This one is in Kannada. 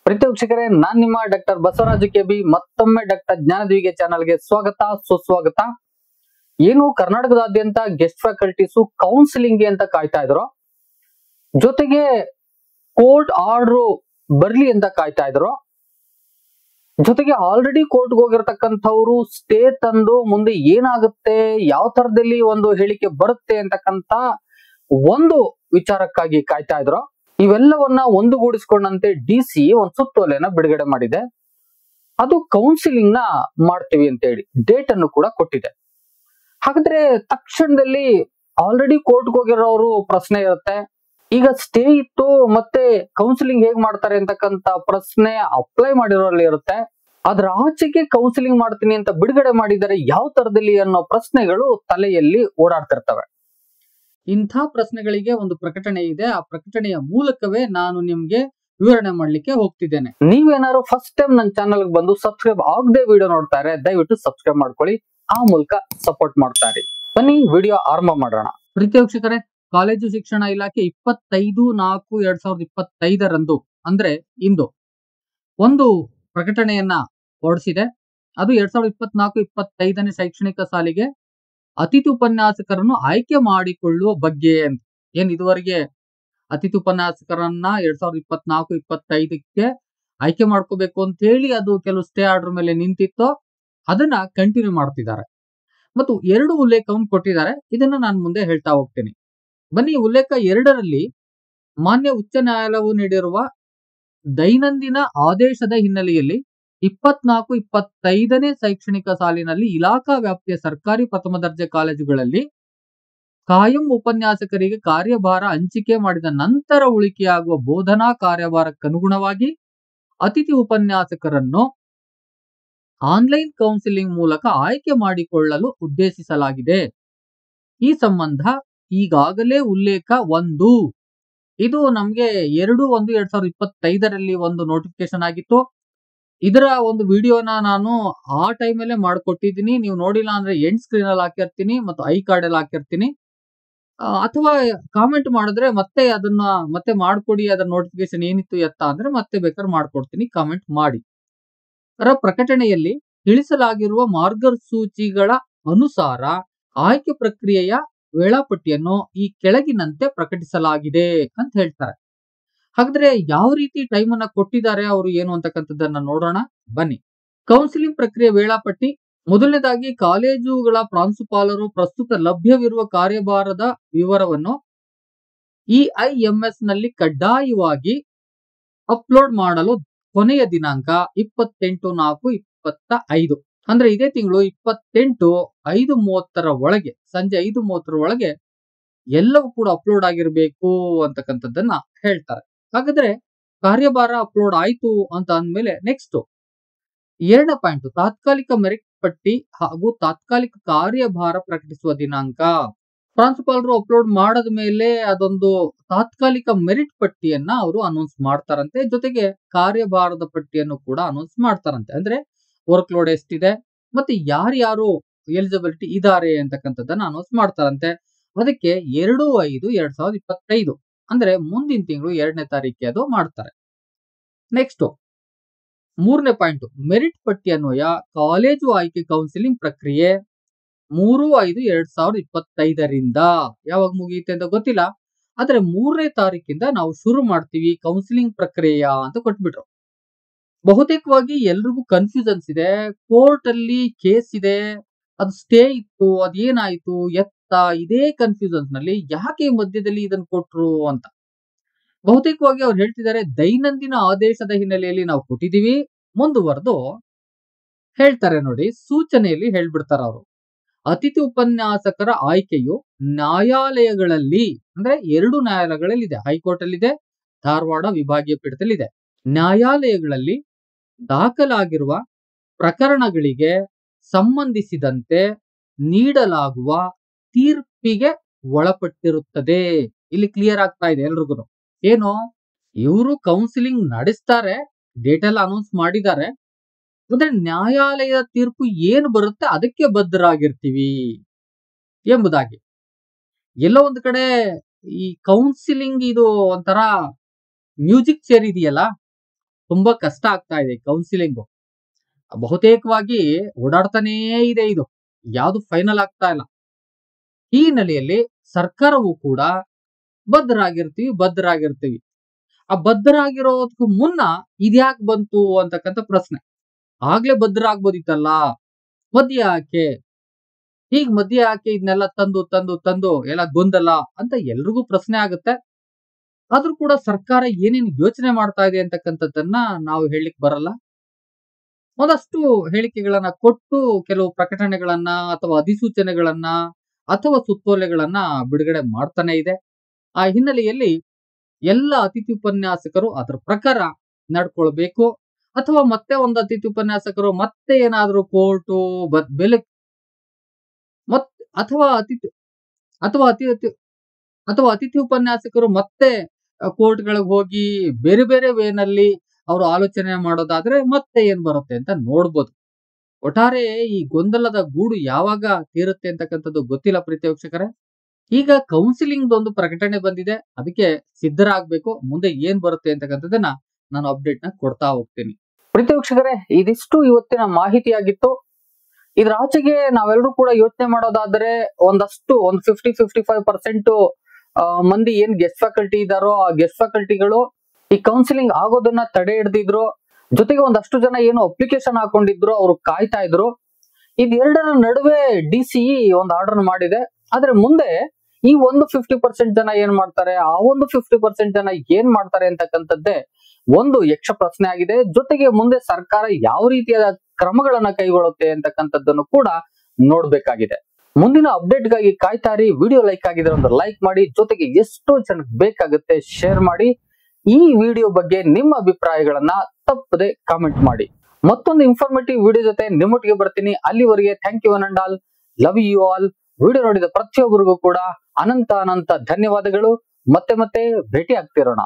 ಪ್ರೀತಿ ವೀಕ್ಷಕರೇ, ನಾನ್ ನಿಮ್ಮ ಡಾಕ್ಟರ್ ಬಸವರಾಜು ಕೆಬಿ ಮತ್ತೊಮ್ಮೆ ಡಾಕ್ಟರ್ ಜ್ಞಾನದ್ವಿಗೆ ಚಾನಲ್ಗೆ ಸ್ವಾಗತ ಸುಸ್ವಾಗತ. ಏನು ಕರ್ನಾಟಕದಾದ್ಯಂತ ಗೆಸ್ಟ್ ಫ್ಯಾಕಲ್ಟೀಸು ಕೌನ್ಸಿಲಿಂಗ್ ಅಂತ ಕಾಯ್ತಾ ಇದ್ರು, ಜೊತೆಗೆ ಕೋರ್ಟ್ ಆರ್ಡರ್ ಬರ್ಲಿ ಅಂತ ಕಾಯ್ತಾ ಇದ್ರು, ಜೊತೆಗೆ ಆಲ್ರೆಡಿ ಕೋರ್ಟ್ಗೆ ಹೋಗಿರ್ತಕ್ಕಂಥವ್ರು ಸ್ಟೇ ತಂದು ಮುಂದೆ ಏನಾಗುತ್ತೆ, ಯಾವ ತರದಲ್ಲಿ ಒಂದು ಹೇಳಿಕೆ ಬರುತ್ತೆ ಅಂತಕ್ಕಂತ ಒಂದು ವಿಚಾರಕ್ಕಾಗಿ ಕಾಯ್ತಾ ಇದ್ರು. ಇವೆಲ್ಲವನ್ನ ಒಂದುಗೂಡಿಸಿಕೊಂಡಂತೆ ಡಿಸಿ ಒಂದು ಸುತ್ತೋಲೆನ ಬಿಡುಗಡೆ ಮಾಡಿದೆ. ಅದು ಕೌನ್ಸಿಲಿಂಗ್ ನ ಮಾಡ್ತೀವಿ ಅಂತ ಹೇಳಿ ಡೇಟ್ ಅನ್ನು ಕೂಡ ಕೊಟ್ಟಿದೆ. ಹಾಗಾದ್ರೆ ತಕ್ಷಣದಲ್ಲಿ ಆಲ್ರೆಡಿ ಕೋರ್ಟ್ಗೆ ಹೋಗಿರೋರು ಪ್ರಶ್ನೆ ಇರುತ್ತೆ, ಈಗ ಸ್ಟೇ ಇತ್ತು ಮತ್ತೆ ಕೌನ್ಸಿಲಿಂಗ್ ಹೇಗ್ ಮಾಡ್ತಾರೆ ಅಂತಕ್ಕಂತ ಪ್ರಶ್ನೆ ಅಪ್ಲೈ ಮಾಡಿರೋರಲ್ಲಿ ಇರುತ್ತೆ. ಅದ್ರ ಆಚೆಗೆ ಕೌನ್ಸಿಲಿಂಗ್ ಮಾಡ್ತೀನಿ ಅಂತ ಬಿಡುಗಡೆ ಮಾಡಿದರೆ ಯಾವ ತರದಲ್ಲಿ ಅನ್ನೋ ಪ್ರಶ್ನೆಗಳು ತಲೆಯಲ್ಲಿ ಓಡಾಡ್ತಿರ್ತವೆ. ಇಂಥ ಪ್ರಶ್ನೆಗಳಿಗೆ ಒಂದು ಪ್ರಕಟಣೆ ಇದೆ. ಆ ಪ್ರಕಟಣೆಯ ಮೂಲಕವೇ ನಾನು ನಿಮ್ಗೆ ವಿವರಣೆ ಮಾಡ್ಲಿಕ್ಕೆ ಹೋಗ್ತಿದ್ದೇನೆ. ನೀವೇನಾದ್ರು ಫಸ್ಟ್ ಟೈಮ್ ನನ್ನ ಚಾನಲ್ ಬಂದು ಸಬ್ಸ್ಕ್ರೈಬ್ ಆಗದೆ ವಿಡಿಯೋ ನೋಡ್ತಾ ಇದ್ರೆ ದಯವಿಟ್ಟು ಸಬ್ಸ್ಕ್ರೈಬ್ ಮಾಡ್ಕೊಳ್ಳಿ, ಆ ಮೂಲಕ ಸಪೋರ್ಟ್ ಮಾಡ್ತಾ ಇರಿ. ಬನ್ನಿ ವಿಡಿಯೋ ಆರಂಭ ಮಾಡೋಣ. ಪ್ರೀತಿ ವೀಕ್ಷಕರೇ, ಕಾಲೇಜು ಶಿಕ್ಷಣ ಇಲಾಖೆ 25/4/2025 ಅಂದ್ರೆ ಇಂದು ಒಂದು ಪ್ರಕಟಣೆಯನ್ನ ಹೊರಡಿಸಿದೆ. ಅದು 2024-25ನೇ ಶೈಕ್ಷಣಿಕ ಸಾಲಿಗೆ ಅತಿಥಿ ಉಪನ್ಯಾಸಕರನ್ನು ಆಯ್ಕೆ ಮಾಡಿಕೊಳ್ಳುವ ಬಗ್ಗೆ. ಏನ್ ಇದುವರೆಗೆ ಅತಿಥಿ ಉಪನ್ಯಾಸಕರನ್ನ 2024-25ಕ್ಕೆ ಆಯ್ಕೆ ಮಾಡ್ಕೋಬೇಕು ಅಂತ ಹೇಳಿ ಅದು ಕೆಲವು ಸ್ಟೇ ಆರ್ಡರ್ ಮೇಲೆ ನಿಂತಿತ್ತು, ಅದನ್ನ ಕಂಟಿನ್ಯೂ ಮಾಡ್ತಿದ್ದಾರೆ. ಮತ್ತು 2 ಉಲ್ಲೇಖವನ್ನು ಕೊಟ್ಟಿದ್ದಾರೆ, ಇದನ್ನ ನಾನು ಮುಂದೆ ಹೇಳ್ತಾ ಹೋಗ್ತೀನಿ. ಬನ್ನಿ, ಉಲ್ಲೇಖ 2ರಲ್ಲಿ ಮಾನ್ಯ ಉಚ್ಚ ನ್ಯಾಯಾಲಯವು ನೀಡಿರುವ ದೈನಂದಿನ ಆದೇಶದ ಹಿನ್ನೆಲೆಯಲ್ಲಿ 24-25ನೇ ಶೈಕ್ಷಣಿಕ ಸಾಲಿನಲ್ಲಿ ಇಲಾಖಾ ವ್ಯಾಪ್ತಿಯ ಸರ್ಕಾರಿ ಪ್ರಥಮ ದರ್ಜೆ ಕಾಲೇಜುಗಳಲ್ಲಿ ಕಾಯಂ ಉಪನ್ಯಾಸಕರಿಗೆ ಕಾರ್ಯಭಾರ ಹಂಚಿಕೆ ಮಾಡಿದ ನಂತರ ಉಳಿಕೆಯಾಗುವ ಬೋಧನಾ ಕಾರ್ಯಭಾರಕ್ಕನುಗುಣವಾಗಿ ಅತಿಥಿ ಉಪನ್ಯಾಸಕರನ್ನು ಆನ್ಲೈನ್ ಕೌನ್ಸಿಲಿಂಗ್ ಮೂಲಕ ಆಯ್ಕೆ ಮಾಡಿಕೊಳ್ಳಲು ಉದ್ದೇಶಿಸಲಾಗಿದೆ. ಈ ಸಂಬಂಧ ಈಗಾಗಲೇ ಉಲ್ಲೇಖ 1 ಇದು ನಮ್ಗೆ 2/1/2025ರಲ್ಲಿ ಒಂದು ನೋಟಿಫಿಕೇಶನ್ ಆಗಿತ್ತು. ಇದರ ಒಂದು ವಿಡಿಯೋನ ನಾನು ಆ ಟೈಮಲ್ಲೇ ಮಾಡ್ಕೊಟ್ಟಿದ್ದೀನಿ. ನೀವು ನೋಡಿಲ್ಲ ಅಂದ್ರೆ ಎಂಡ್ ಸ್ಕ್ರೀನ್ ಅಲ್ಲಿ ಹಾಕಿರ್ತೀನಿ ಮತ್ತು ಐ ಕಾರ್ಡ್ ಅಲ್ಲಿ ಹಾಕಿರ್ತೀನಿ, ಅಥವಾ ಕಾಮೆಂಟ್ ಮಾಡಿದ್ರೆ ಮತ್ತೆ ಅದನ್ನ ಮತ್ತೆ ಮಾಡ್ಕೊಡಿ, ಅದರ ನೋಟಿಫಿಕೇಶನ್ ಏನಿತ್ತು ಎತ್ತ ಅಂದ್ರೆ ಮತ್ತೆ ಬೇಕಾದ್ರೆ ಮಾಡ್ಕೊಡ್ತೀನಿ, ಕಾಮೆಂಟ್ ಮಾಡಿ. ಅದರ ಪ್ರಕಟಣೆಯಲ್ಲಿ ತಿಳಿಸಲಾಗಿರುವ ಮಾರ್ಗಸೂಚಿಗಳ ಅನುಸಾರ ಆಯ್ಕೆ ಪ್ರಕ್ರಿಯೆಯ ವೇಳಾಪಟ್ಟಿಯನ್ನು ಈ ಕೆಳಗಿನಂತೆ ಪ್ರಕಟಿಸಲಾಗಿದೆ ಅಂತ ಹೇಳ್ತಾರೆ. ಹಾಗಾದ್ರೆ ಯಾವ ರೀತಿ ಟೈಮ್ ಅನ್ನ ಕೊಟ್ಟಿದ್ದಾರೆ ಅವರು ಏನು ಅಂತಕ್ಕಂಥದ್ದನ್ನ ನೋಡೋಣ ಬನ್ನಿ. ಕೌನ್ಸಿಲಿಂಗ್ ಪ್ರಕ್ರಿಯೆ ವೇಳಾಪಟ್ಟಿ. ಮೊದಲನೇದಾಗಿ, ಕಾಲೇಜುಗಳ ಪ್ರಾಂಶುಪಾಲರು ಪ್ರಸ್ತುತ ಲಭ್ಯವಿರುವ ಕಾರ್ಯಭಾರದ ವಿವರವನ್ನು EIMS ನಲ್ಲಿ ಕಡ್ಡಾಯವಾಗಿ ಅಪ್ಲೋಡ್ ಮಾಡಲು ಕೊನೆಯ ದಿನಾಂಕ 28/4/25 ಅಂದ್ರೆ ಇದೇ ತಿಂಗಳು 28/5/30 ಒಳಗೆ, ಸಂಜೆ 5:30 ಒಳಗೆ ಎಲ್ಲವೂ ಕೂಡ ಅಪ್ಲೋಡ್ ಆಗಿರ್ಬೇಕು ಅಂತಕ್ಕಂಥದ್ದನ್ನ ಹೇಳ್ತಾರೆ. ಹಾಗಾದ್ರೆ ಕಾರ್ಯಭಾರ ಅಪ್ಲೋಡ್ ಆಯ್ತು ಅಂತ ಅಂದ್ಮೇಲೆ ನೆಕ್ಸ್ಟ್ 2ನೇ ಪಾಯಿಂಟ್, ತಾತ್ಕಾಲಿಕ ಮೆರಿಟ್ ಪಟ್ಟಿ ಹಾಗೂ ತಾತ್ಕಾಲಿಕ ಕಾರ್ಯಭಾರ ಪ್ರಕಟಿಸುವ ದಿನಾಂಕ. ಪ್ರಾಂಶುಪಾಲರು ಅಪ್ಲೋಡ್ ಮಾಡದ ಮೇಲೆ ಅದೊಂದು ತಾತ್ಕಾಲಿಕ ಮೆರಿಟ್ ಪಟ್ಟಿಯನ್ನ ಅವರು ಅನೌನ್ಸ್ ಮಾಡ್ತಾರಂತೆ, ಜೊತೆಗೆ ಕಾರ್ಯಭಾರದ ಪಟ್ಟಿಯನ್ನು ಕೂಡ ಅನೌನ್ಸ್ ಮಾಡ್ತಾರಂತೆ. ಅಂದ್ರೆ ವರ್ಕ್ ಲೋಡ್ ಎಷ್ಟಿದೆ ಮತ್ತೆ ಯಾರ್ಯಾರು ಎಲಿಜಿಬಿಲಿಟಿ ಇದಾರೆ ಅಂತಕ್ಕಂಥದ್ದನ್ನ ಅನೌನ್ಸ್ ಮಾಡ್ತಾರಂತೆ. ಅದಕ್ಕೆ 2/5/2025 ಅಂದ್ರೆ ಮುಂದಿನ ತಿಂಗಳು 2ನೇ ತಾರೀಕಿಗೆ ಅದು ಮಾಡ್ತಾರೆ. ನೆಕ್ಸ್ಟ್ 3ನೇ ಪಾಯಿಂಟ್, ಮೆರಿಟ್ ಪಟ್ಟಿ ಅನ್ವಯ ಕಾಲೇಜು ಆಯ್ಕೆ ಕೌನ್ಸಿಲಿಂಗ್ ಪ್ರಕ್ರಿಯೆ 3/5/2025ರಿಂದ ಯಾವಾಗ ಮುಗಿಯುತ್ತೆ ಅಂತ ಗೊತ್ತಿಲ್ಲ, ಆದ್ರೆ 3ನೇ ತಾರೀಕಿಂದ ನಾವು ಶುರು ಮಾಡ್ತೀವಿ ಕೌನ್ಸಿಲಿಂಗ್ ಪ್ರಕ್ರಿಯೆ ಅಂತ ಕೊಟ್ಬಿಟ್ರು. ಬಹುತೇಕವಾಗಿ ಎಲ್ರಿಗೂ ಕನ್ಫ್ಯೂಷನ್ಸ್ ಇದೆ. ಕೋರ್ಟ್ ಅಲ್ಲಿ ಕೇಸ್ ಇದೆ, ಅದು ಸ್ಟೇ ಇತ್ತು, ಅದೇನಾಯ್ತು ಎತ್ತ, ಇದೇ ಕನ್ಫ್ಯೂಷನ್ಸ್ ನಲ್ಲಿ ಯಾಕೆ ಮಧ್ಯದಲ್ಲಿ ಇದನ್ನು ಕೊಟ್ರು ಅಂತ. ಬಹುತೇಕವಾಗಿ ಅವ್ರು ಹೇಳ್ತಿದ್ದಾರೆ, ದೈನಂದಿನ ಆದೇಶದ ಹಿನ್ನೆಲೆಯಲ್ಲಿ ನಾವು ಕೊಟ್ಟಿದೀವಿ. ಮುಂದುವರೆದು ಹೇಳ್ತಾರೆ ನೋಡಿ, ಸೂಚನೆಯಲ್ಲಿ ಹೇಳ್ಬಿಡ್ತಾರ ಅವರು, ಅತಿಥಿ ಉಪನ್ಯಾಸಕರ ಆಯ್ಕೆಯು ನ್ಯಾಯಾಲಯಗಳಲ್ಲಿ ಅಂದ್ರೆ 2 ನ್ಯಾಯಾಲಯಗಳಲ್ಲಿ ಇದೆ, ಹೈಕೋರ್ಟ್ ಅಲ್ಲಿ ಇದೆ, ಧಾರವಾಡ ವಿಭಾಗೀಯ ಪೀಠದಲ್ಲಿ ಇದೆ. ನ್ಯಾಯಾಲಯಗಳಲ್ಲಿ ದಾಖಲಾಗಿರುವ ಪ್ರಕರಣಗಳಿಗೆ ಸಂಬಂಧಿಸಿದಂತೆ ನೀಡಲಾಗುವ ತೀರ್ಪಿಗೆ ಒಳಪಟ್ಟಿರುತ್ತದೆ. ಇಲ್ಲಿ ಕ್ಲಿಯರ್ ಆಗ್ತಾ ಇದೆ ಎಲ್ರಿಗೂ. ಏನು, ಇವರು ಕೌನ್ಸಿಲಿಂಗ್ ನಡೆಸ್ತಾರೆ, ಡೇಟ್ ಎಲ್ಲ ಅನೌನ್ಸ್ ಮಾಡಿದ್ದಾರೆ, ಅಂದ್ರೆ ನ್ಯಾಯಾಲಯದ ತೀರ್ಪು ಏನು ಬರುತ್ತೆ ಅದಕ್ಕೆ ಬದ್ಧರಾಗಿರ್ತೀವಿ ಎಂಬುದಾಗಿ. ಎಲ್ಲೋ ಒಂದು ಕಡೆ ಈ ಕೌನ್ಸಿಲಿಂಗ್ ಇದು ಒಂಥರ ಮ್ಯೂಸಿಕ್ ಚೇರ್ ಇದೆಯಲ್ಲ, ತುಂಬಾ ಕಷ್ಟ ಆಗ್ತಾ ಇದೆ ಕೌನ್ಸಿಲಿಂಗ್. ಬಹುತೇಕವಾಗಿ ಓಡಾಡ್ತಾನೇ ಇದೆ ಇದು, ಯಾವುದು ಫೈನಲ್ ಆಗ್ತಾ ಇಲ್ಲ. ಈ ಹಿನ್ನೆಲೆಯಲ್ಲಿ ಸರ್ಕಾರವು ಕೂಡ ಬದ್ಧರಾಗಿರ್ತೀವಿ. ಆ ಬದ್ಧರಾಗಿರೋದಕ್ಕೂ ಮುನ್ನ ಇದ್ಯಾಕೆ ಬಂತು ಅಂತಕ್ಕಂಥ ಪ್ರಶ್ನೆ. ಆಗ್ಲೇ ಬದ್ಧರಾಗ್ಬೋದಿತ್ತಲ್ಲ, ಮಧ್ಯ ಯಾಕೆ ಇದನ್ನೆಲ್ಲ ತಂದು ಎಲ್ಲ ಗೊಂದಲ ಅಂತ ಎಲ್ರಿಗೂ ಪ್ರಶ್ನೆ ಆಗುತ್ತೆ. ಆದ್ರೂ ಕೂಡ ಸರ್ಕಾರ ಏನೇನು ಯೋಚನೆ ಮಾಡ್ತಾ ಇದೆ ಅಂತಕ್ಕಂಥದ್ದನ್ನ ನಾವು ಹೇಳಲಿಕ್ಕೆ ಬರಲ್ಲ. ಒಂದಷ್ಟು ಹೇಳಿಕೆಗಳನ್ನ ಕೊಟ್ಟು ಕೆಲವು ಪ್ರಕಟಣೆಗಳನ್ನ ಅಥವಾ ಅಧಿಸೂಚನೆಗಳನ್ನ ಅಥವಾ ಸುತ್ತೋಲೆಗಳನ್ನ ಬಿಡುಗಡೆ ಮಾಡ್ತಾನೆ ಇದೆ. ಆ ಹಿನ್ನೆಲೆಯಲ್ಲಿ ಎಲ್ಲ ಅತಿಥಿ ಉಪನ್ಯಾಸಕರು ಅದರ ಪ್ರಕಾರ ನಡ್ಕೊಳ್ಬೇಕು. ಅಥವಾ ಮತ್ತೆ ಒಂದು ಅತಿಥಿ ಉಪನ್ಯಾಸಕರು ಮತ್ತೆ ಏನಾದ್ರೂ ಕೋರ್ಟು ಬೆಲೆ ಅಥವಾ ಅತಿಥಿ ಉಪನ್ಯಾಸಕರು ಮತ್ತೆ ಕೋರ್ಟ್ಗಳಿಗೆ ಹೋಗಿ ಬೇರೆ ಬೇರೆ ವೇನಲ್ಲಿ ಅವರು ಆಲೋಚನೆ ಮಾಡೋದಾದ್ರೆ ಮತ್ತೆ ಏನ್ ಬರುತ್ತೆ ಅಂತ ನೋಡ್ಬೋದು. ಒಟ್ಟಾರೆ ಈ ಗೊಂದಲದ ಗೂಡು ಯಾವಾಗ ತೀರುತ್ತೆ ಅಂತಕ್ಕಂಥದ್ದು ಗೊತ್ತಿಲ್ಲ ಪ್ರೀತಿ ವೀಕ್ಷಕರೇ. ಈಗ ಕೌನ್ಸಿಲಿಂಗ್ ಒಂದು ಪ್ರಕಟಣೆ ಬಂದಿದೆ, ಅದಕ್ಕೆ ಸಿದ್ಧರಾಗಬೇಕು. ಮುಂದೆ ಏನ್ ಬರುತ್ತೆ ಅಂತಕ್ಕಂಥದ್ದನ್ನ ನಾನು ಅಪ್ಡೇಟ್ ನ ಕೊಡ್ತಾ ಹೋಗ್ತೀನಿ. ಪ್ರೀತಿ ವೀಕ್ಷಕರೇ, ಇದಿಷ್ಟು ಇವತ್ತಿನ ಮಾಹಿತಿಯಾಗಿತ್ತು. ಇದ್ರ ಆಚೆಗೆ ನಾವೆಲ್ಲರೂ ಕೂಡ ಯೋಚನೆ ಮಾಡೋದಾದ್ರೆ ಒಂದು 50-55% ಮಂದಿ ಏನ್ ಗೆಸ್ಟ್ ಫ್ಯಾಕಲ್ಟಿ ಇದಾರೋ ಆ ಗೆಸ್ಟ್ ಫ್ಯಾಕಲ್ಟಿಗಳು ಈ ಕೌನ್ಸಿಲಿಂಗ್ ಆಗೋದನ್ನ ತಡೆ ಹಿಡ್ದಿದ್ರು. ಜೊತೆಗೆ ಒಂದಷ್ಟು ಜನ ಏನು ಅಪ್ಲಿಕೇಶನ್ ಹಾಕೊಂಡಿದ್ರು ಅವ್ರು ಕಾಯ್ತಾ ಇದ್ರು. ಇದೆರಡರ ನಡುವೆ DCE ಒಂದು ಆರ್ಡರ್ ಮಾಡಿದೆ. ಆದ್ರೆ ಮುಂದೆ ಈ ಒಂದು 50% ಜನ ಏನ್ ಮಾಡ್ತಾರೆ, ಆ ಒಂದು 50% ಜನ ಏನ್ ಮಾಡ್ತಾರೆ ಅಂತಕ್ಕಂಥದ್ದೇ ಒಂದು ಯಕ್ಷ ಪ್ರಶ್ನೆ ಆಗಿದೆ. ಜೊತೆಗೆ ಮುಂದೆ ಸರ್ಕಾರ ಯಾವ ರೀತಿಯಾದ ಕ್ರಮಗಳನ್ನ ಕೈಗೊಳ್ಳುತ್ತೆ ಅಂತಕ್ಕಂಥದ್ದನ್ನು ಕೂಡ ನೋಡ್ಬೇಕಾಗಿದೆ. ಮುಂದಿನ ಅಪ್ಡೇಟ್ ಗಾಗಿ ಕಾಯ್ತಾರಿ. ವಿಡಿಯೋ ಲೈಕ್ ಆಗಿದ್ರೆ ಒಂದು ಲೈಕ್ ಮಾಡಿ, ಜೊತೆಗೆ ಎಷ್ಟೋ ಜನಕ್ಕೆ ಬೇಕಾಗುತ್ತೆ ಶೇರ್ ಮಾಡಿ. ಈ ವಿಡಿಯೋ ಬಗ್ಗೆ ನಿಮ್ಮ ಅಭಿಪ್ರಾಯಗಳನ್ನ ತಪ್ಪದೆ ಕಾಮೆಂಟ್ ಮಾಡಿ. ಮತ್ತೊಂದು ಇನ್ಫಾರ್ಮೇಟಿವ್ ವಿಡಿಯೋ ಜೊತೆ ನಿಮ್ಮೊಟ್ಟಿಗೆ ಬರ್ತೀನಿ. ಅಲ್ಲಿವರೆಗೆ thank you and all, love you all. Video ನೋಡಿದ ಪ್ರತಿಯೊಬ್ಬರಿಗೂ ಕೂಡ ಅನಂತ ಧನ್ಯವಾದಗಳು. ಮತ್ತೆ ಭೇಟಿ ಆಗ್ತಿರೋಣ.